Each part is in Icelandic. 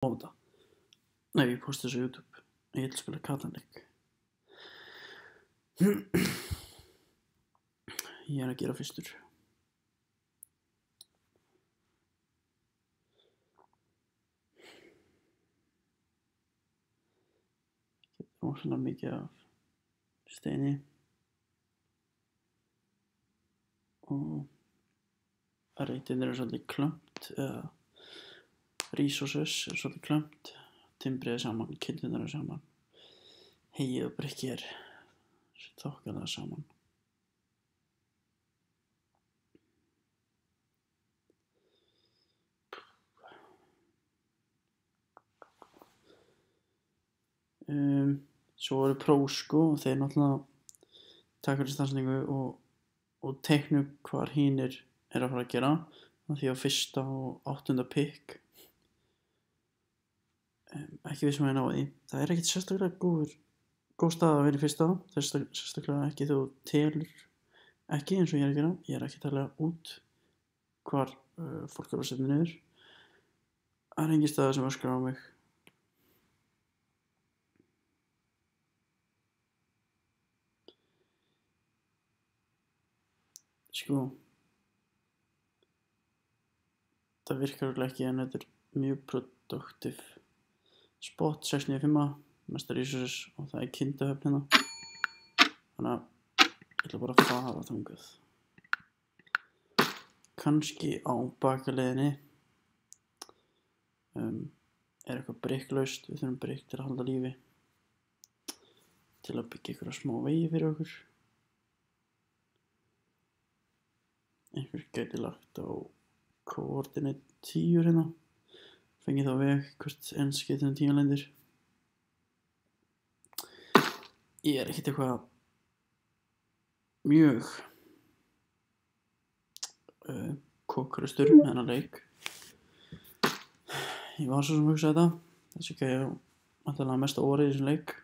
þetta. Nei, ég posti þessu á YouTube. Ég ætla að spila Katan-leik. Ég að gera fyrstur. Ég get rosalega mikið af steini. Og reitin eru svolítið klömpt, eða resources eru svolítið klömpt. Timbrið er saman, kindurnar eru saman. Heyið og brikkið er þokkalega saman. Svo eru prós sko, og þeir náttúrulega taka þessi staðsetningu og teikna upp hvar hinir eru að fara að gera. Því á fyrsta og 8. pick ekki vissum að ég ná því. Það er ekkert sérstaklega góð stað að vera í fyrsta, sérstaklega ekki þegar þú telur ekki eins og ég er að gera. Ég er ekki að tala út hvar fólk eru að setja niður. Það er engin staður sem öskrar á mig. Sko, það virkar ekki en þetta er mjög productive spot, 695, mesta resources og það er kindahöfn hérna. Þannig að ég ætla bara að fara þangað. Kannski á bakaleiðinni er eitthvað brikklaust, við þurfum brikk til að halda lífi, til að byggja einhverja smá vegi fyrir okkur. Einhver gæti lagt á koordinate 10 hérna, fengið þá veg hvert skeytinu 10 lendir. Ég er ekkert eitthvað mjög kokkrustur með þennan leik. Ég var svo sem hugsaði þetta, þessi gæði alltaf mesta orðið í þessum leik.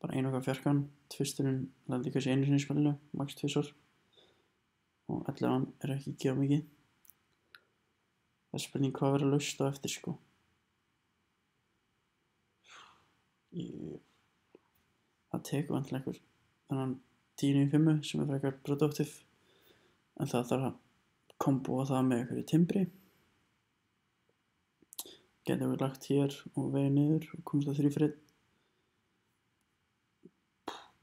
Bara einu okkar fjarkan, tvisturinn lendi kannski einu sinni í spilinu, max 2 svar. Og 11 er ekki gefa mikið. Það er spurning hvað verður laust á eftir sko. Það tekur vantilega einhver þannig 10-5 sem er frekar productive, en það þarf að kombóa það með einhverju timbri. Getum við lagt hér og vegið niður og komast að 3 fyrir 1.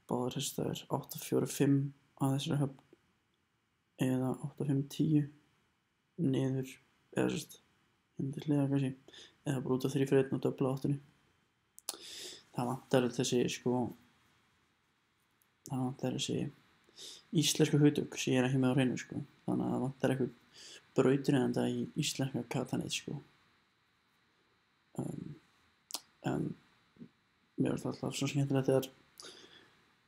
Báðar þessi það er 8-4-5 að þessari höfn, eða 8-5-10 niður, eða sérst undir hliðar kannski, eða bara út af 3 fyrir 1 og döfla 8. Það vantar þessi sko, það vantar þessi íslensku hugtök sem ég er ekki með á hreinu sko. Þannig að það vantar eitthvað brautriðanda í íslenska Katanið sko. En mér finnst alltaf svo skemmtilegt þegar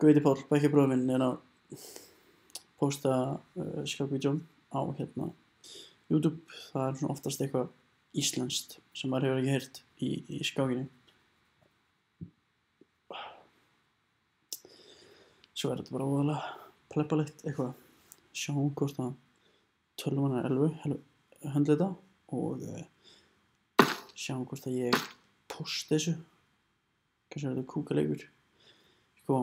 Gauti Páll, bekkjarbróðir minn, er að posta skjálfvídeóm á hérna YouTube. Það er svona oftast eitthvað íslenskt sem maður hefur ekki heyrt í skákinni. Svo er þetta bara óðalega pleppalegt eitthvað. Sjáum hvort að 12.11 höndla þetta og sjáum hvort að ég posti þessu. Kannski er þetta kúkaleikur. Sko,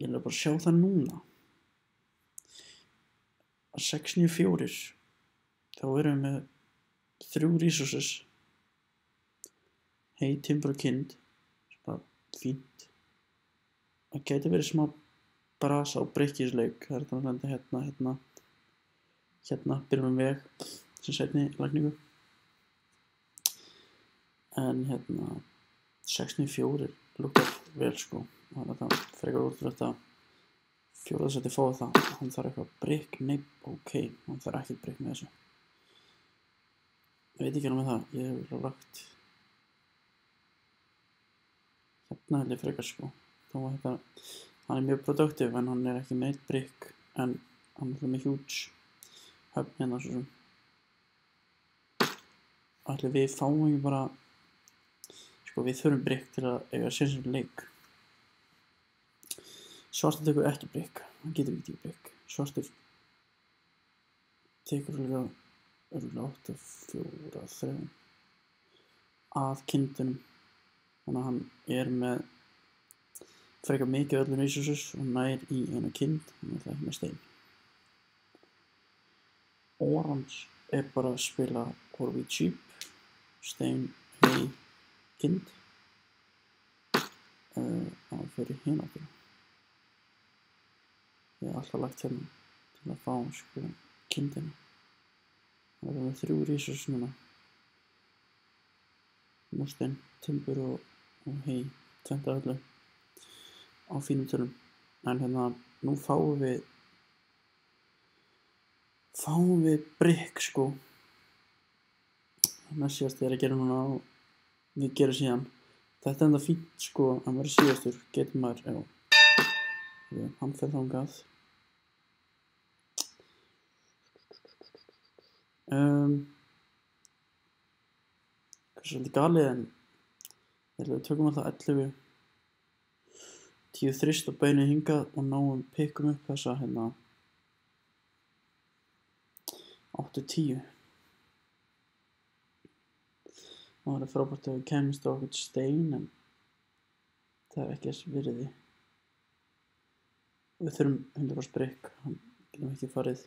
ég vil bara sjá það núna. Að 694 þá erum við með 3 resources. Hey, timber og kind. Bara fínt. Það gæti verið smá brasa á brikkisleik. Það er þetta að lenda hérna. Hérna byrjum við veg sem seinni lagningu. En hérna 694 lukkar vel sko. Þannig að það frekar úrtrútt að 4. seti fóð það. Hann þarf eitthvað brikk, nei, ok, hann þarf ekkert brikk með þessu. Ég veit ekki alveg með það, ég hef lagt hérna held ég frekar sko. Þó að þetta, hann er mjög productive en hann er ekki með eitt brikk, en hann er með huge höfn hérna svo sem. Ætli við fáum ekki bara, sko við þurfum brikk til að eiga sérstaklega leik. Svartur tekur ekki brikk, hann getur ekki brikk. Svartur tekur líka örugglega 8-4-3 að kindunum. Þannig að hann með frekar mikið öllum resources og nær í eina kind, hann ekki með stein. Orange bara að spila horfi cheap, stein, hay, kind. Það fyrir hinn áttina. Ég hef alltaf lagt hérna til að fá sko kindina. Það með 3 resources núna. Múrstein, timbur og hay, 20 öllu á fínum tölum. En hérna, nú fáum við brick sko. Það síðast ég að gera núna og við gerum síðan. Þetta enda fínt sko að vera síðastur, getur maður, hann fer þangað. Kannski svolítið galið en ég held að við tökum alltaf 11 10 þrist og beinið hingað og náum pikkum upp þessa hérna 8-10. Það var frábært að við kemist á okkur stein en það ekki þess virði. Við þurfum 100% brick, hann getum ekki farið.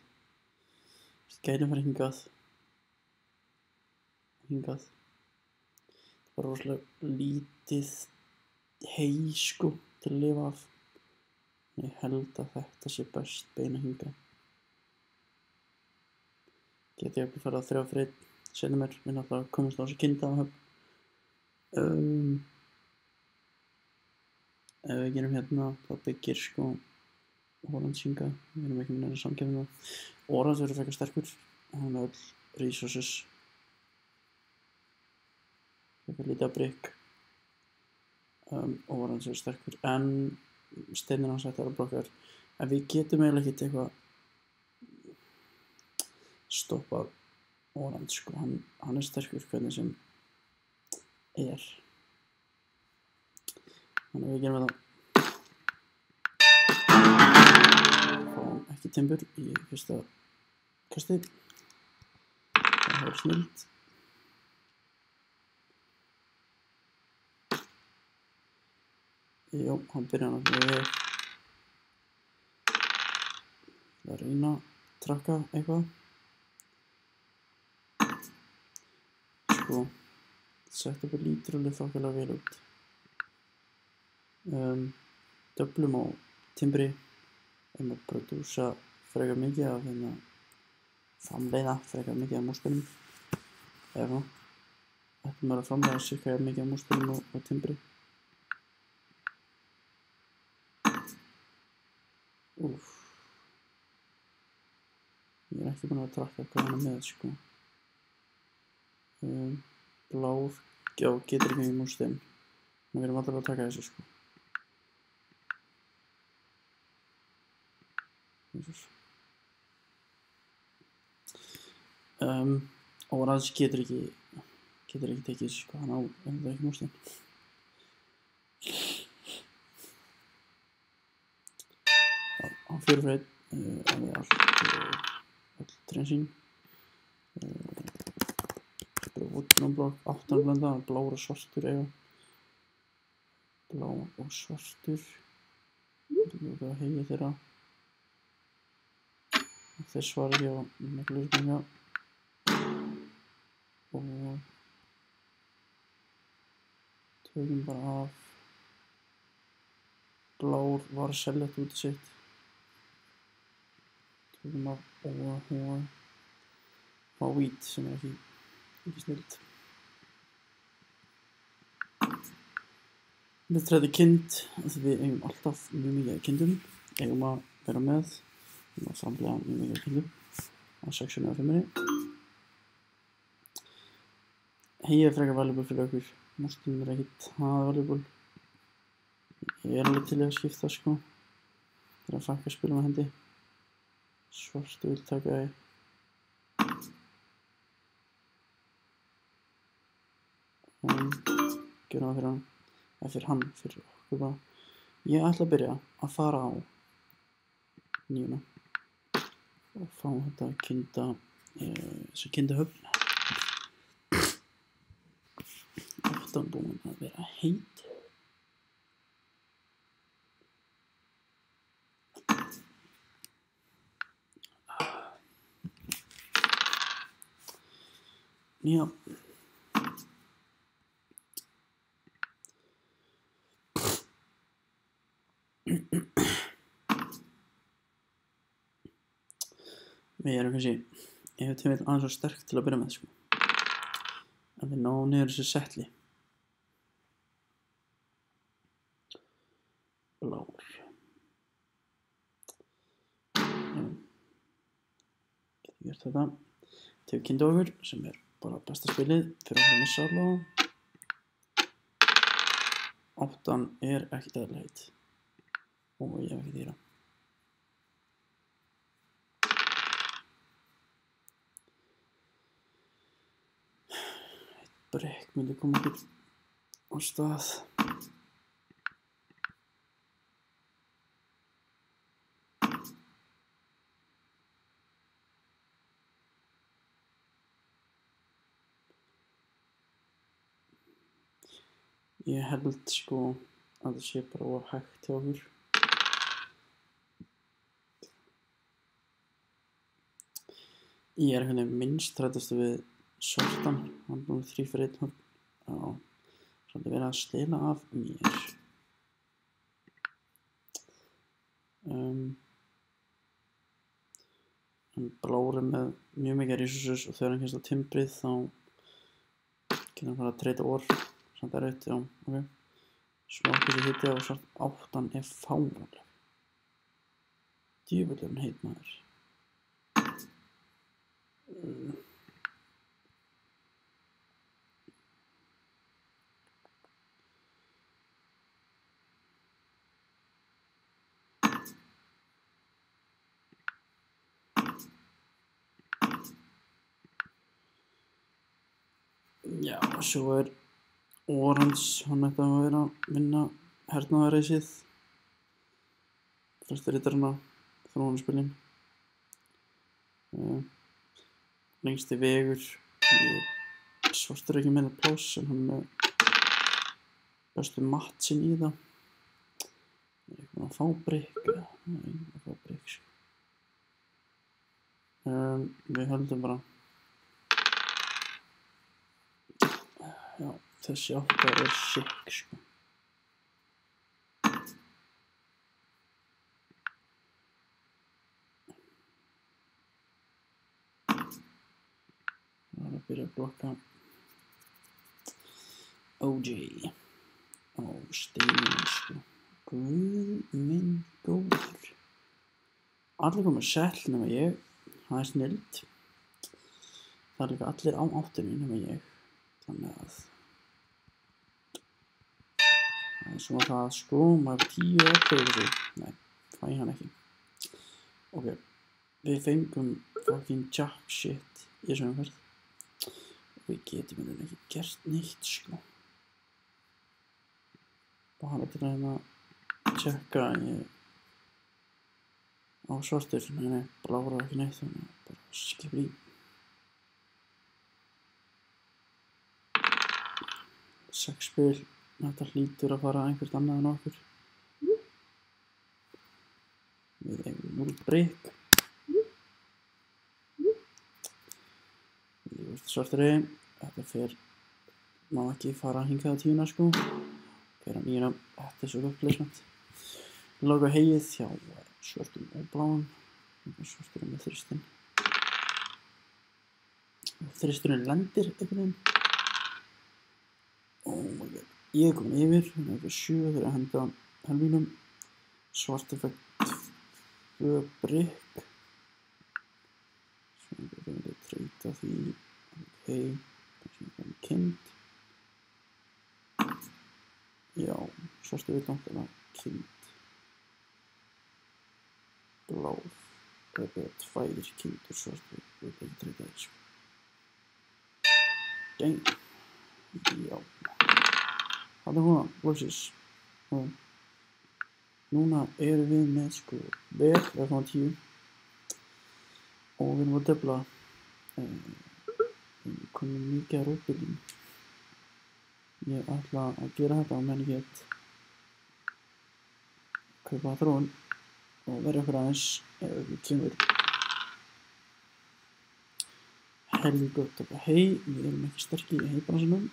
Við gætum farið hingað. Það var rosalega lítið hey sko til að lifa af. Ég held að þetta sé best beina hingað. Geti ég ekki farið að 3 fyrir 1. Seinna mér, við náttúrulega komumst á þessu kinda á höfn. Ef við gerum hérna, þá byggir sko Orange hingað. Við erum ekki með neina samkefni það. Orange verður frekar sterkur. Hann öll resources. Frekar lítið að brick. Orange verður sterkur. En steinir hans ætti að vera blokkar. En við getum eiginlega ekki eitthvað stoppað Orange sko, hann sterkur hvernig sem Þannig að við gerum þetta. Fáum ekki timbur í fyrsta kasti. Það er snild. Jó, hann byrjar náttúrulega að reyna að trakka eitthvað. Sko, setupið lítur alveg þokkalega vel út. Döblum á timbri. Að prodúsa frekar mikið af framleiða frekar mikið af múrsteinum. Eða ættum að framleiða cirka mikið af múrsteinum og timbri. Ég ekki búinn að trakka hvað hann með sko. Blár, já, getur ekki í múrstein. Við erum alltaf að taka þessu sko. Orange getur ekki tekið þessu sko, hann á ekki múrstein. Á 4 fyrir 1 öll trén sín. Woodnumblokk, 8 blanda, blár og svartur eiga. Blár og svartur. Það er hegið þeirra. Þeir svara ekki á miklu spurninga. Og tökum bara af. Blár var að selja þetta út í sitt. Tökum af og á hvít sem ekki snild. Við træði kind, því við eigum alltaf mjög mikið af kindum. Eigum að vera með. Eigum að framlega mjög mikið af kindum. Á 6 eða 5. Heyið frekar valuable fyrir okkur. Múrstein ekkert það valuable. Ég alveg til að skipta sko. Það að fækka spilum á hendi. Svartu vil taka Gerum það fyrir hann. Eða fyrir okkur bara. Ég ætla að byrja að fara á 9. Og fá þetta kinda þessu Kindahöfn. 8 búin að vera heit. Já. Við erum kannski ef til aðeins svo sterk til að byrja með sko. En við náum niður þessu settli. Blár. Getur gert þetta. Tegum Kindahöfn sem bara besta spilið fyrir að missa allavega. 8 ekkert eðlilega heit. Og ég hef ekki dýra. Brekk myndi koma ekki á stað. Ég held sko að það sé bara of hægt hjá okkur. Ég einhvern veginn minnst hræddastu við svartan, hann er 3 fyrir 1 horn. Já, svolítið verið að stela af mér. En blár með mjög mikið resources og þegar hann kemst á timbrið þá getur hann fara að treyta orð. Samt erfitt, já, ok. Smá hversu hitti á svart 8 fáránleg. Djöfull er hann heit maður. Já, svo Orange, hann ætti að vera að vinna hernaðarreysið. Flestir rittarana þróunarspilin. Lengsti vegur. Svartur ekki með pláss en hann með bestu mattsinn í það. Eitthvað að fá brikk. Að fá brikk sko. Við höldum bara. Já, þessi 8 sick sko. Það var að byrja að blokka OJ á steinin sko. Guð minn góður. Allir koma sell nema ég. Það snilld. Það líka allir á 8 nema ég. Þannig að það svona það sko, maður 10 11. Nei, fæ hann ekki. Ok, við fengum fucking jack shit í þessu umferð. Við getum ekki gert neitt sko. Bara til að tjekka á svartur. Nei, blár ekki neitt, þannig að bara skipur í. 6 spil, þetta hlýtur að fara einhvert annað en okkur. Við eigum 0 brikk. Svartari, þetta má ekki fara hingað á 10 sko. Fyrir að 9, þetta svo gott placement. Loka heyið hjá svörtum og bláum. Svartur með þristinn. Þristurinn lendir einhvern veginn. Oh my god, ég kom yfir, hann er 7 fyrir að henda helminum. Svart fekk 2 brikk. Svo ég myndi að treyta því. Ok, kannski einhvern kind. Já, svartu veit náttúrulega kind. Blár. Það bara 2 kindur svartu veit ekki treyta því. Dang. Já. Það húnna, voices. Núna erum við með sko vel, það er 10. Og við erum að döfla komið mikið að rótbílum. Ég ætla að gera þetta á meðan ég get kaupa þróun og verja okkur aðeins ef við kemur helgi gott og hei, við erum ekki sterkir í heibransanum.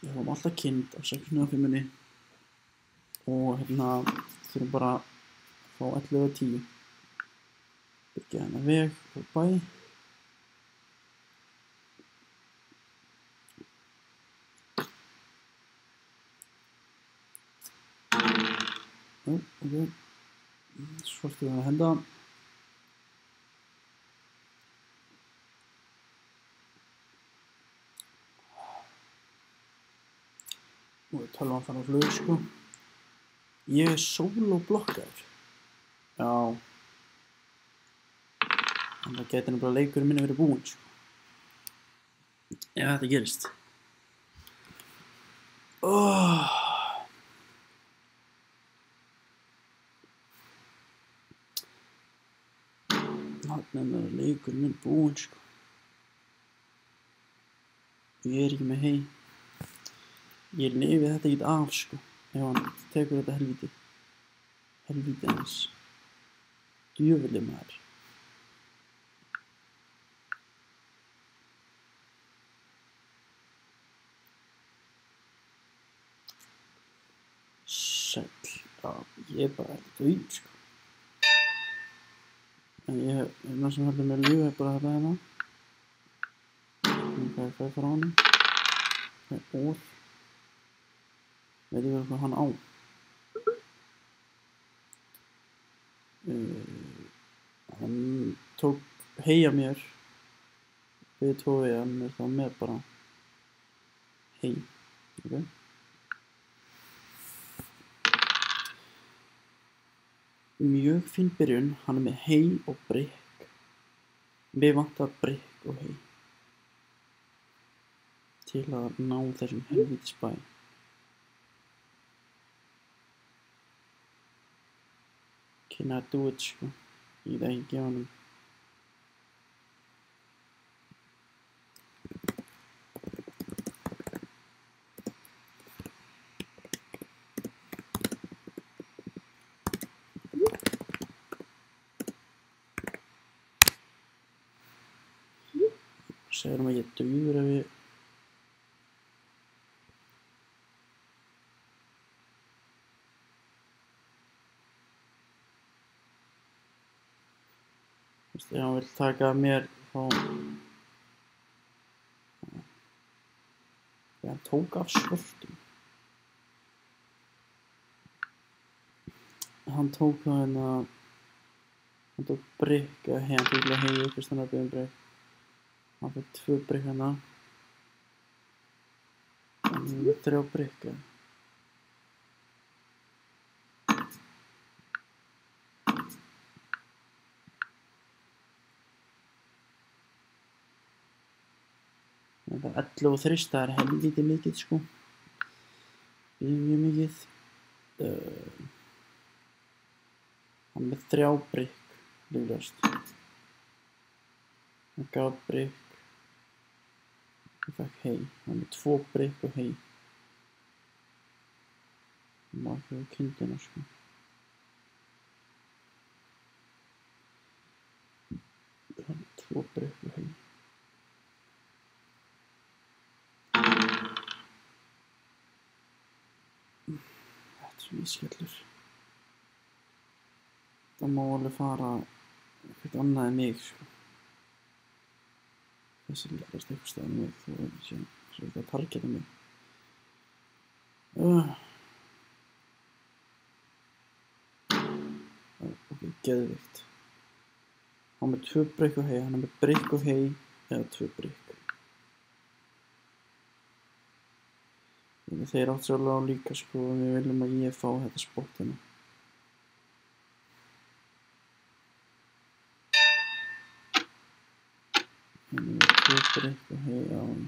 Við fáum alltaf kind á 605 og þurfum bara að fá 11 og 10. Byggja hennar veg og bæ. Ok. Svo ætlum við að henda. Nú er tölvan að fara á flug, sko. Ég er sólóblokkaður. Já. En það gæti nefnilega leikurinn minni verið búinn, sko. Ef þetta gerist. Þannig að leikurinn minn búinn, sko. Ég er ekki með hei. Ég lifi þetta ekkert af, sko. Ef hann tekur þetta helvíti. Helvíti eins. Djöfulli maður. Sæll. Já, ég er bara dauð, sko. En ég sem heldur með lífi er bara þetta hérna. Hvað er það frá honum? Það er orð. Veit ég vel hvað hann á. Hann tók hei af mér. B2 hann er þá með bara hei. Ok. Mjög fín byrjun, hann er með hei og brikk. Mig vantar brikk og hei. Til að ná þessum helvítis bæ. Can I do it, sko? Ég get ekki gefa honum. Segir að ég dauður ef ég... Ef hann vill taka að mér þá... Þegar hann tók af svörtum. Hann tók það hérna... Hann tók brikk eða hei, hann tók hei upp í stannar byggðum brikk. Hann fekk 2 brikk hérna. Hann er 3 brikk eða. Það er 11 og 3, það er helviti mikið, sko. Það er mjög mikið. Hann er með 3 brikk, líflegast. Hann gaf brikk. Ég fekk hei. Hann er með 2 brikk og hei. Hann má ekki á kindina, sko. Hann er með 2 brikk og hei. Ískellur. Það má alveg fara eitthvað annað en mig, sko. Þessi líkast eitthvað stað en mig, þú veit ekki svo eitthvað að targeta mig. Ok, geðvikt. Hann er með 2 brikk og hei, hann er með brikk og hei eða 2 brikk. Þeir átt svo alveg á líka, sko, og við viljum að ég fá þetta spott hérna. Hérna er 2 brikk og hei á hann.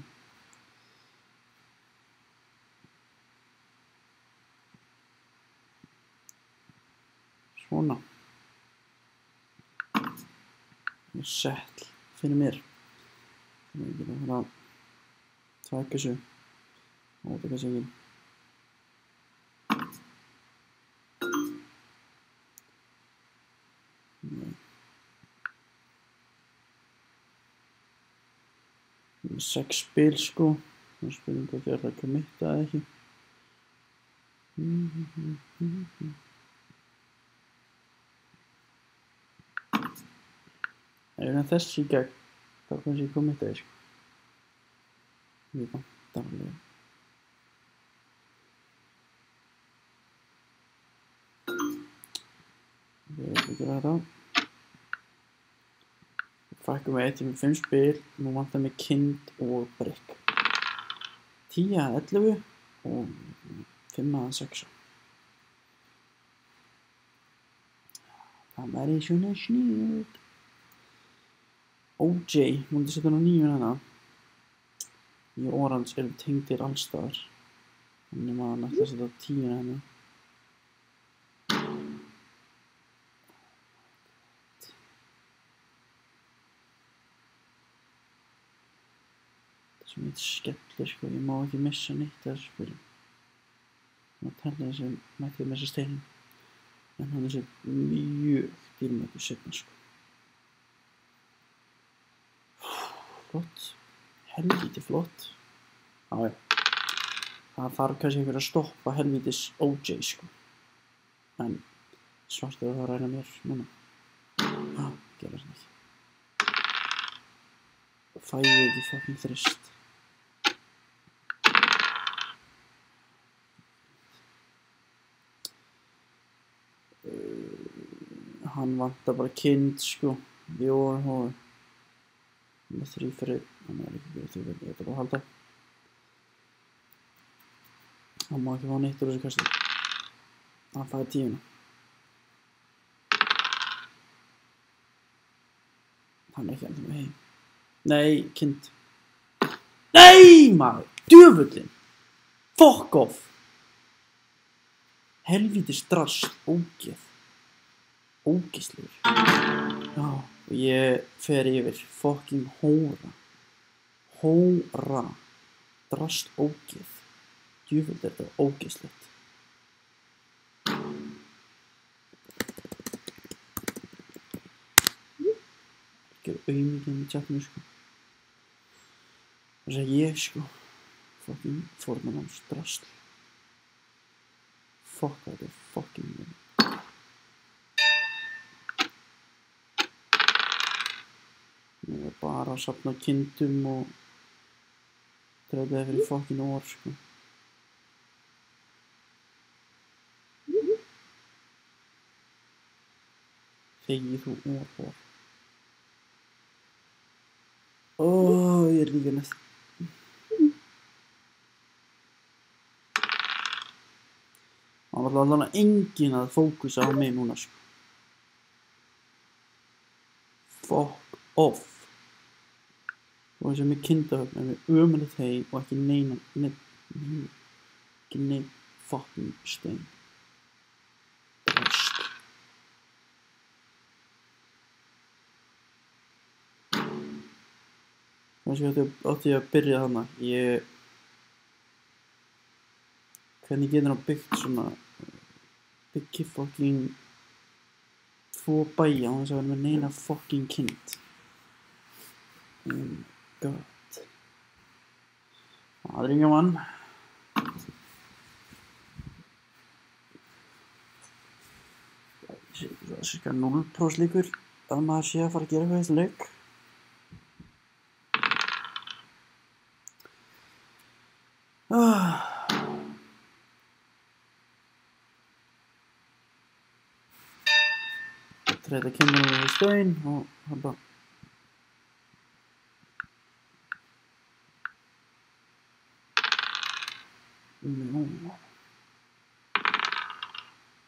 Svona. Mjög setl fyrir mér. Þannig að ég geta að taka þessu. Óta kannski ekki. Nei. 6 spil sko. Það er spurning hvort ég ætla að committa eða ekki. Ef ég þessi í gegn, þá kannski ég committaði sko. Ég vantar alveg. Ég veit ekki hvað þetta. Fækkum við 1 5 spil, nú vantar mig kind og brygg. 10 að 11 og 5 að 6. Það væri svona sniðugt. OJ, múlið setja hann á 9 hérna. Í orange eru tengdir allstaðar. Þannig maður hann ætla að setja 10 hérna. Það er svo mjög skemmtileg sko, ég má ekki missa neitt af þessu spilum. Ég má tella þessi mættið með þessi steinin. En hann er sér mjög dýrmætur seinna sko. Flott. Helvíti flott. Já. Það þarf kannski einhver að stoppa helvítis OJ sko. En svartur að það ræna mér núna. Gera það ekki. Fæ ég ekki fucking þrist. Hann vantar bara kind sko. Jó, og með 3 fyrir, hann er ekki fyrir 3 fyrir, ég ætla bara að halda. Hann má ekki fá neitt úr þessu kasti. Hann fæði 10. Hann er ekki alltaf með heim. Nei, kind. Nei, maður! Djöfullinn! Fuck off! Helvítis drast, ógeð. Ógeðslegur. Já, og ég fer yfir fucking hóra. Hóra. Drast ógeð. Djöfull er þetta ógeðslegt. Gjör auðmikið með tjatinu sko. Það er ég sko. Fucking fórnarnáms drasl. Fuck þetta er fucking mjög. Ég er bara að safna kindum og dreita það fyrir fucking orð sko. Þegi þú orð. Ég er líka næst. Það var alveg enginn að fókusa á mig núna sko. Fuck off. Og þessi með kindahöfn er við ömurlegt hey og ekki ekki neinn fucking stein. Drast. Kannski átti ég að byrja þarna. Hvernig getur hann byggt svona byggja fucking 2 bæja á þess að vera með neina fucking kind. God. Það er yngan mann. Það er cirka 0% líkur að maður sé að fara að gera eitthvað í þessu leik. Treyta kindunum við stein og hann bara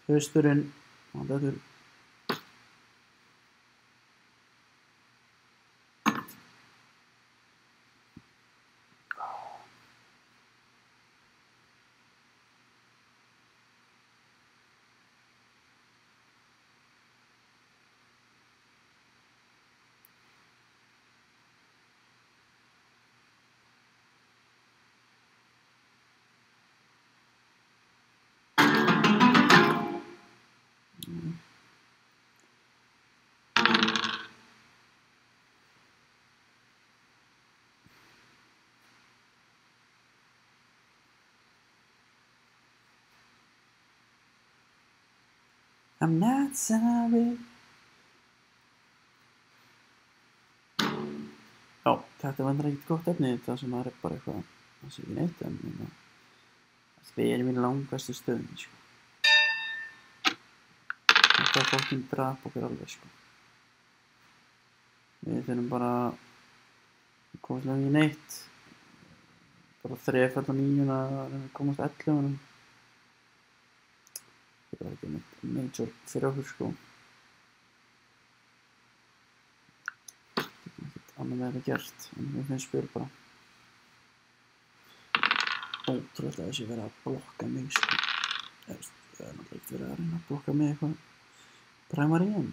Hausturinn og þetta I'm not sorry. Já, þetta var ekkert gott efni, það sem er bara eitthvað, það sé ekki neitt, en við erum í langvestu stöðunni, sko. Þetta fólkinn drap okkur alveg, sko. Við þurfum bara að komast ekki neitt, bara þrefalda 9 að reyna að komast 11. Það var ekki neitt major fyrir okkur, sko. Annað með þetta gert, en við finnst spil bara ótrúlega að þessi verið að blokka mig, sko. Það er náttúrulega ekkert verið að reyna að blokka mig eitthvað primary en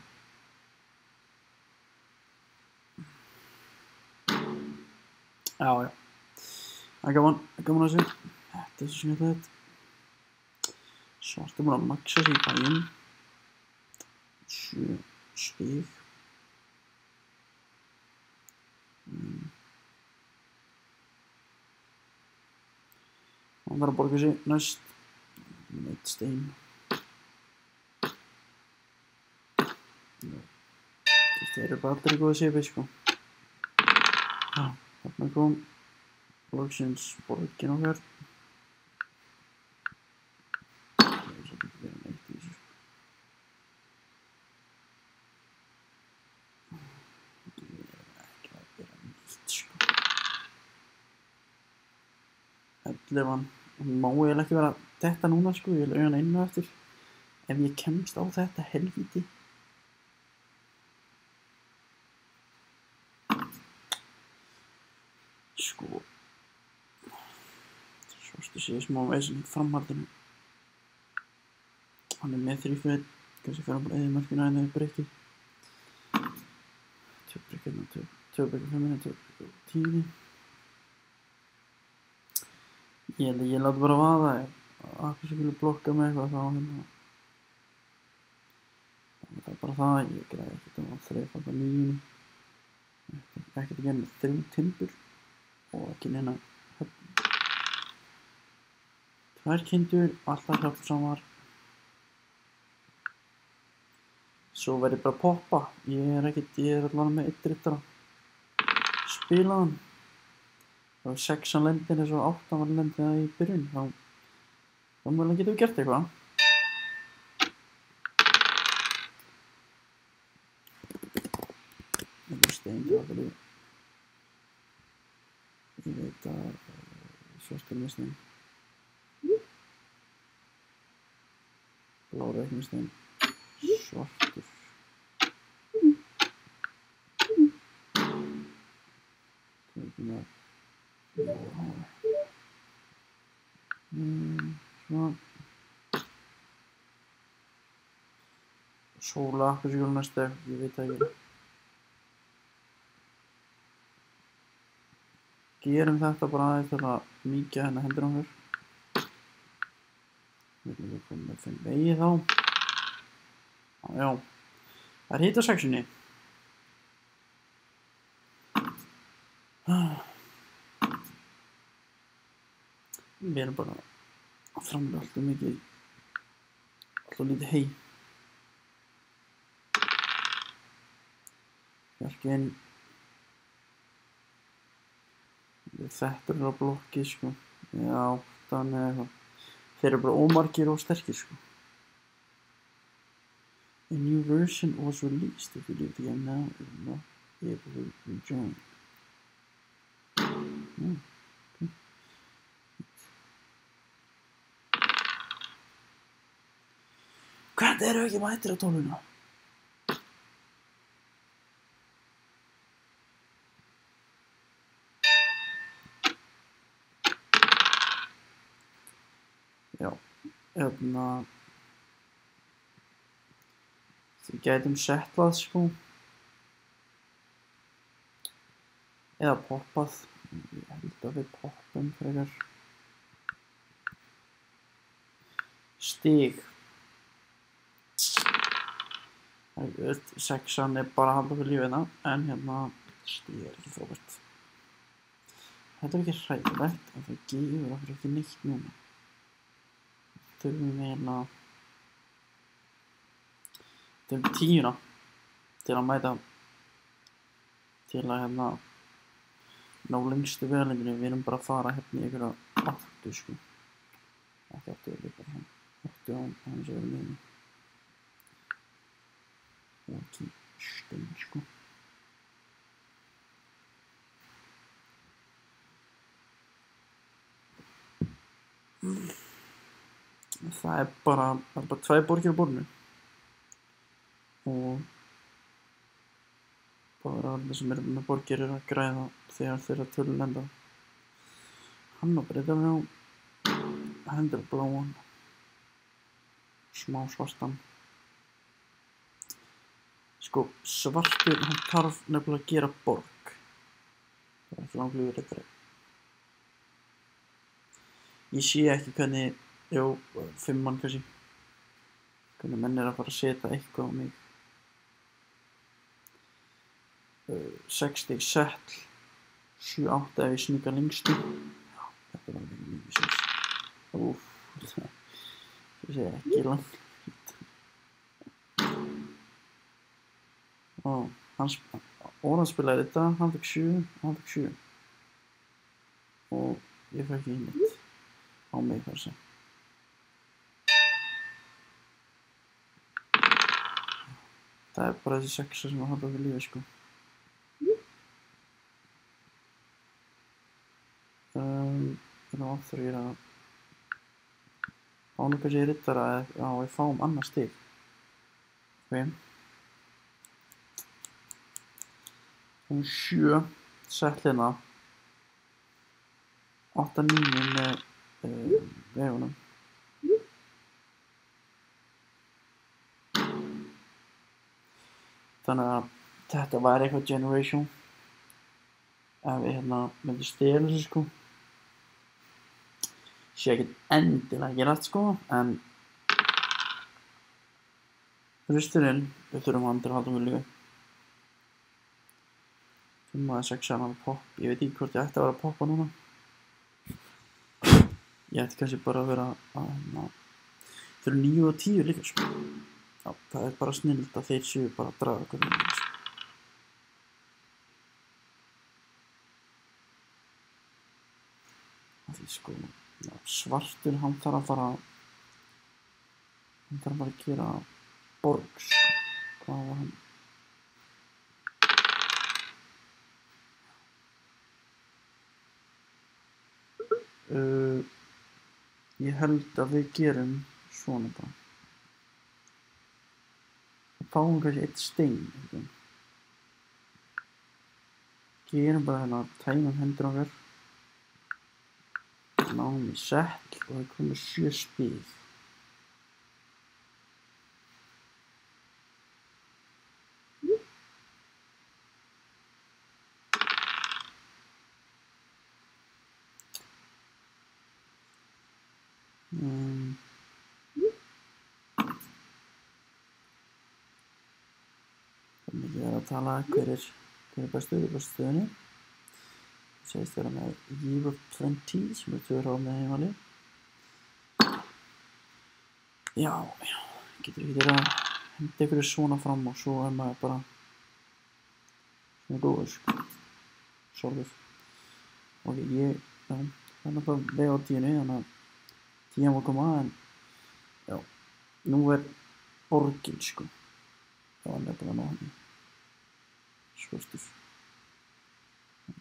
já, það er gaman að þessu. Þetta er svo skemmtilegt. Svartur búinn að maxa sig í bæinn 7 stig. Hann þarf að borga sig næst með 1 stein. Þeir eru bara aldrei góða CP, sko. Já, þarna kom loksins borgin okkar. Það er svo ekki verið neitt í þessu, sko. Ég er ekki að vera nýtt, sko. 11. Hún má eiginlega ekki vera þetta núna, sko. Ég vil auga hann einu eftir. Ef ég kemst á þetta helvíti. Sko. Svartu sé smá vesen í framhaldinu. Hann er með 3 fyrir. Kannski fer hann bara eyðimörkina en þau breytti. 2 breykkirna, 2 breykkir 5, 2 breykkir 10. Ég láti bara vaða. Ef Appi sem vilja blokka mig eitthvað þá hérna. Það er bara það. Ég græði ekkert um að þrefalda 9. Ekkert að gera með 3 timbur. Og ekki neina höfn. 2 kindur, alltaf hjálpsamar. Svo verð ég bara að poppa. Ég er allavega með 1 rittara. Spila hann. Það var 6 lendin eins og 8 var lendin það í byrjun. Þá mjögulega getum við gert eitthvað. Einhver stein til að byrja. Ég veit að svartur með stein. Blár ekki með stein. Svartur. Svona. Sóla, hversu gulur næstu, ég veit það ekki. Gerum þetta bara aðeins til að mýkja hennar hendur á mér. Við erum ekki komið með 5 vegi þá. Já. Það er hitt á sectioni. Við erum bara að framlega alltaf mikið, alltaf lítið hei. Verkinn. Þetta er á blokki, sko. Já, þannig eitthvað. Þeir eru bara ómargir og sterkir, sko. A new version was released. If you leave the game now, you will not be able to rejoin. Okay. Hvað eru ekki mættir á tóluna? Já, við gætum settlað, sko. Eða poppað. Ég held að við poppum frekar. Stig. 6 er bara að halda fyrir lífið hérna, en hérna stig er ekki frábært. Þetta er ekki hræðilegt, en það gefur okkur ekki neitt núna. Þurfum við hérna til 10 til að mæta til að ná lengstu vegalengdinni. Við erum bara að fara hérna í einhverja 8 sko. Ekki 8, við erum bara svona 8 á hans öðrum miðinni. Og ekki stund sko. Það er bara 2 borgir á borðinu. Og bara allir sem eru með borgir eru að græða þegar þeirra tölur lenda. Hann og breyta mig á hendur bláan, smá svartan. Sko, svartur, hann þarf nefnilega að gera borg. Það er ekki langlífur eitthvað. Ég sé ekki hvernig, 5 mann kannski, hvernig menn að fara að setja eitthvað á mig. 6 stig setl, 7-8 ef ég sníka lengstu. Já, þetta var ekki mjög sens. Úff, það sé ekki langt. Óran spilaði þetta, hann fekk 7 og hann fekk 7. Og ég fekk ekki neitt á mig þar sem. Það er bara þessi 6 sem að halda okkur lífi sko. Það áttur ég að ánum kannski ég rittara að við fáum annað stig. Ok. 7 settlina 8-9 með vegunum. Þannig að þetta var eitthvað generation ef við myndum stela þessu sko. Sé ekkert endilega gera allt sko, en rusturinn, við þurfum hann til að halda okkur lífi. 5 eða 6 er hann popp, ég veit ekki hvort ég ætti að vera að poppa núna. Ég ætti kannski bara að vera að þau eru 9 og 10 líka sko. Já, það er bara snillt að þeir séu bara að draga okkur lífi sko. Því sko, svartur hann þarf að fara að gera borg sko. Hvað var hann? Ég held að við gerum svona bara. Við fáum kannski 1 stein. Gerum bara tæmum hendur okkar. Náum í setl og það komið 7 stig. Þannig að ég að tala hver er bestur í bestu stöðunni. Segist vera með Year of 20 sem 2 ráð með heimali. Já, getur ekki að henda ykkur svona fram og svo maður bara svona góður sko. Sjálfur. Ok, ég náttúrulega vega á 10, þannig að 10 má koma en já, nú er borgin sko. Það var nefnilega ná hann. Svörstur.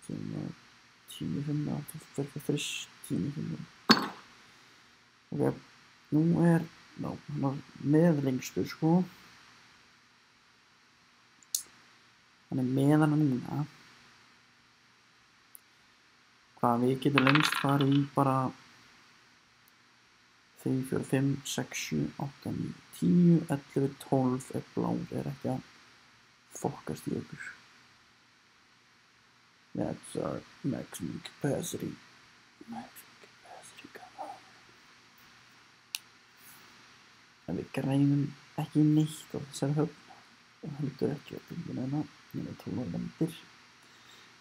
Það er 10-5, það verður frisk 10-5. Ok, nú er, hann er meðlengstu sko. Hann er með hana núna. Hvað, við getum lengst farið í bara 3, 4, 5, 6, 7, 8, 9, 10, 11, 12 ef blár er ekki að fokkast í okkur. That's our maximum capacity. Come on. En við grænum ekki neitt á þessari höfn. Og heldur ekki að byggjum nema 12 lendir.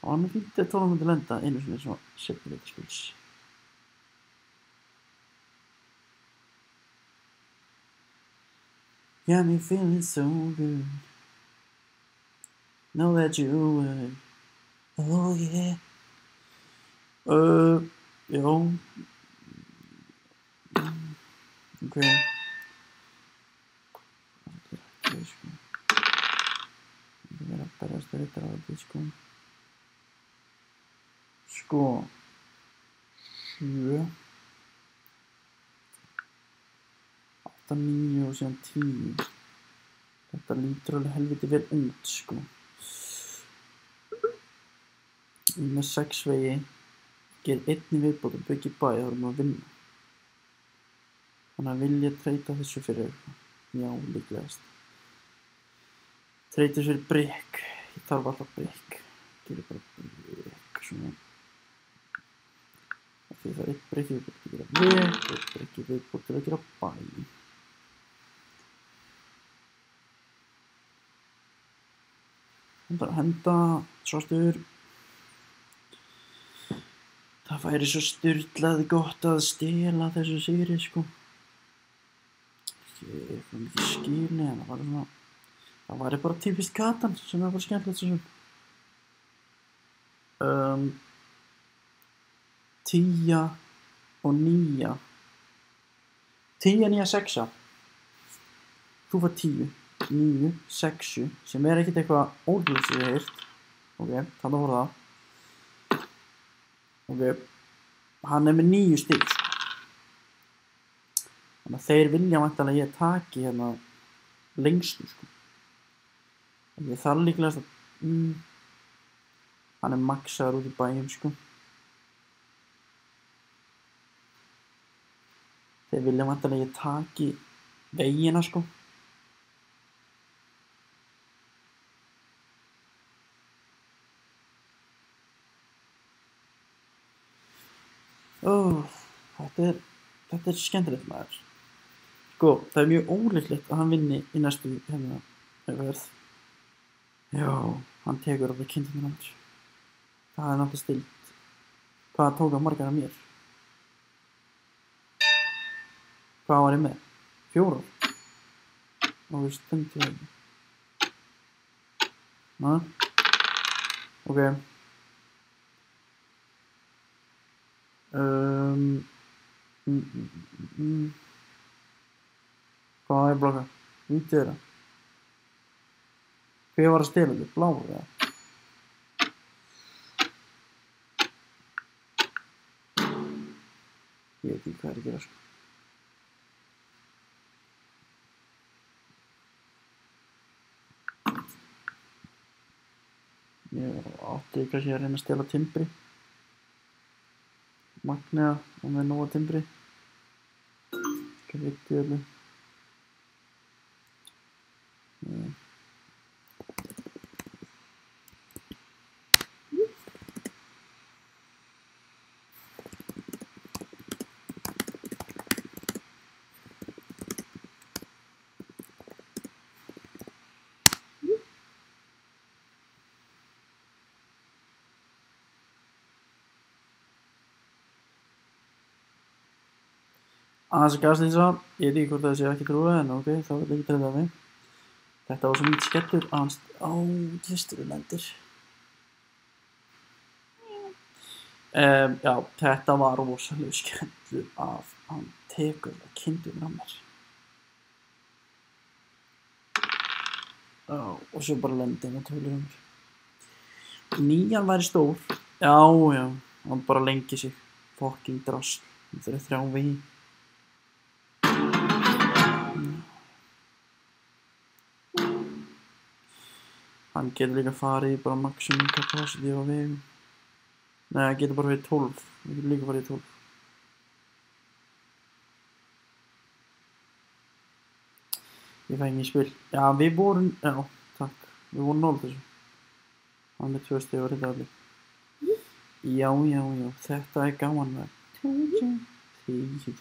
Og hann fínt 12 myndi lenda einu sinni svo setjuleika spils. Got me feeling so good. Know that you would. Oh yeah. Já. Ok. Það er sko. Það er að berast þetta á þetta sko. Sko. 7. 8, 9 og síðan 10. Þetta lítur alveg helviti vel út sko. Með 6 vegi. Ger einni viðbót og byggja bæ, þá erum við að vinna. Þannig að vil ég treyta þessu fyrir eitthvað. Já, líklegast. Treyta þessu fyrir brikk. Ég þarf alltaf brikk. Gerir bara brikk svona. Því það er eitt brikk í viðbót til að gera brikk, eitt brikk í viðbót til að gera bæ. Henda, svartur. Það væri svo sturlað gott að stela þessu sigri sko. Ég er eitthvað mikið skýrni en það væri bara típist Katan sem er bara skemmtilegt svo sem. 10 og 9. 10, 9, 6. Þú fær 10, 9, 6 sem er ekkert eitthvað ótrúlegt sem ég heyrt. Ok, þannig voru það. Ok, hann er með 9 stig sko. Þannig að þeir vilja væntanlega ég taki hérna lengstu sko. Ég þarf líklegast að hann er maxaður út í bæjum sko. Þeir vilja væntanlega ég taki vegina sko. Þetta er skemmtilegt maður. Sko, það er mjög ólíklegt að hann vinni í næstu hérna verð. Já, hann tekur alveg kindurinn hans. Það er náttúrulega stilt. Hvað tók á margar af mér? Hvað var ég með? 4. Og við stundum við. Ná? Ok. Hvað er blokka? Vítið þeirra. Hver var að stela þetta? Blár eða? Ég veit ekki hvað er að gera sko. Ég átti kannski að reyna að stela timbri. Magnea og með nóga timbri. Hvað veit ég alveg? Aðeins að gaslýsa, ég veit ekki hvort það sé ekki trúið en ok, þá vil ég ekki treyta mig. Þetta var svo mítið skellur að hann tvistur lendir. Já, þetta var rosalega skellur að hann tekur það kindurinn á mér. Og svo bara lendi hann og tölur á mér. 9 væri stór. Já, hann bara lengi sig. Fucking drasl. Það er 3 vegi. Hann getur líka farið í bara maximum capacity á vegum. Nei, hann getur bara verið 12. Hann getur líka farið í 12. Ég fæ ekki í spil. Já, við vorum... Já, takk. Við vorum 0 þessu. Hann er 2 stig og þetta allir. Já. Þetta er gaman með. 10.